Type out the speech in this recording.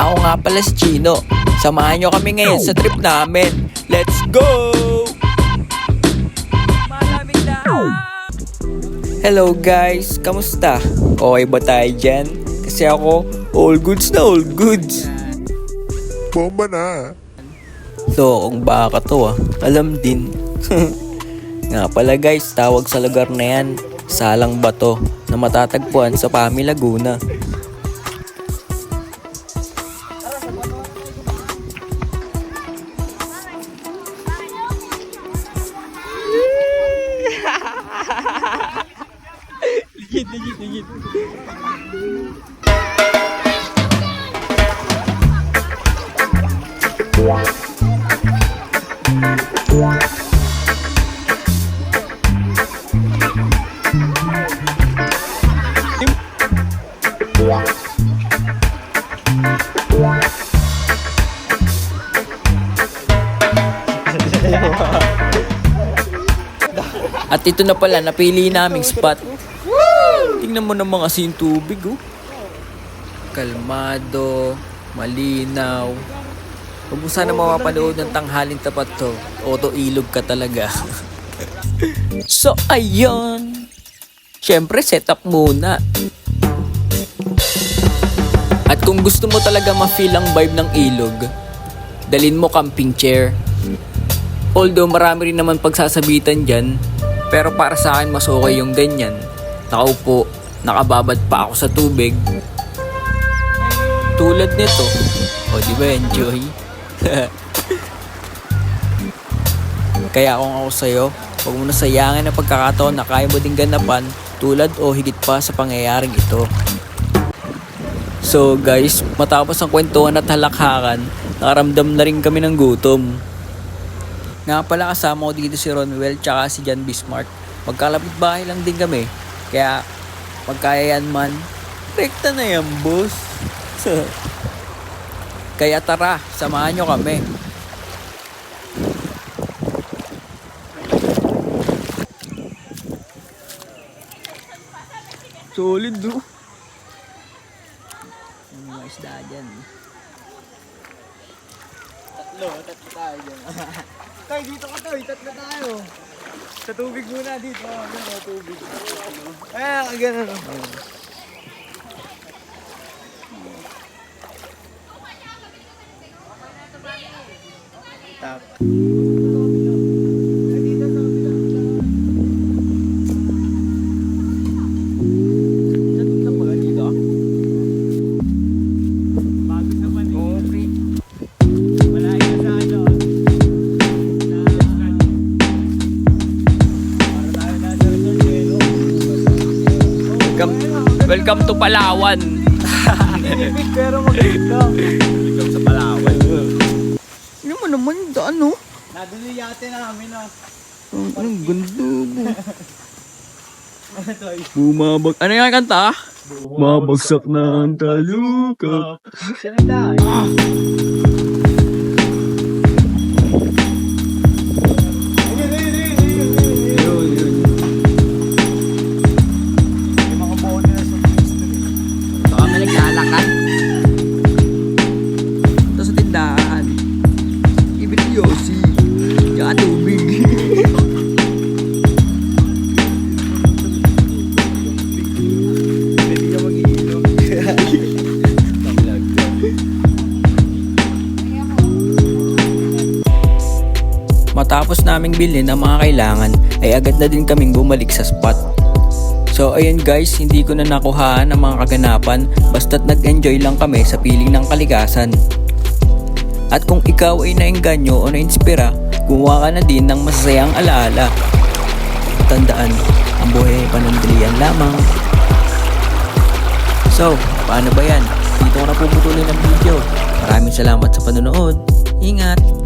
Ako nga pala si Chino. Samahan nyo kami ngayon sa trip namin. Let's go! Hello guys, kamusta? Okay ba tayo dyan? Kasi ako, all goods na all goods. Bomba na. So, kung baka to alam din. Nga pala guys, tawag sa lugar na yan, Salang Bato, na matatagpuan sa Pami, Laguna. Ligit. At ito na pala, napili naming spot. Tingnan mo naman kasi yung tubig, oh. Kalmado, malinaw. Huwag mo sana mapapanood ng tanghalin tapat to. Oto ilog ka talaga. So, ayun. Siyempre, setup muna. At kung gusto mo talaga ma-feel ang vibe ng ilog, dalin mo camping chair. Although marami rin naman pagsasabitan dyan, pero para sa akin mas okay yung ganyan. Nakaupo, nakababad pa ako sa tubig. Tulad nito. O di ba, enjoy? Kaya kung ako sa'yo, huwag mo na sayangin ang pagkakataon na kaya mo ding ganapan tulad o higit pa sa pangyayaring ito. So guys, matapos ang kwentuhan at halakhakan, nakaramdam na rin kami ng gutom. Nga pala kasama ko dito si Ronwell tsaka si John Bismarck. Magkalapit bahay lang din kami. Kaya pagkaya yan man, rekta na yan boss. Kaya tara, samahan nyo kami. Solid do. Ano mga isda dyan? Tatlo tayo dyan. Tay, dito ka to, tatlo tayo. Sa tubig muna dito. Ano, tubig. Ganun. Tap. Welcome to Palawan. Pero maganda. Welcome sa Palawan. Ano mo naman yung daan, no? Nadali yate namin na. Ang ganda mo. Bumabag... Ano yung kanta? Mabagsak na ang taluka. Siya na dahil. Matapos naming bilhin ang mga kailangan ay agad na din kaming bumalik sa spot. So ayun guys, hindi ko na nakuhaan ang mga kaganapan basta't nag-enjoy lang kami sa piling ng kalikasan. At kung ikaw ay naengganyo o nainspira, gumawa ka na din ng masasayang alaala. Tandaan, ang buhay ay panandalian lamang. So, paano ba yan? Dito ko na puputulin ang video. Maraming salamat sa panonood. Ingat!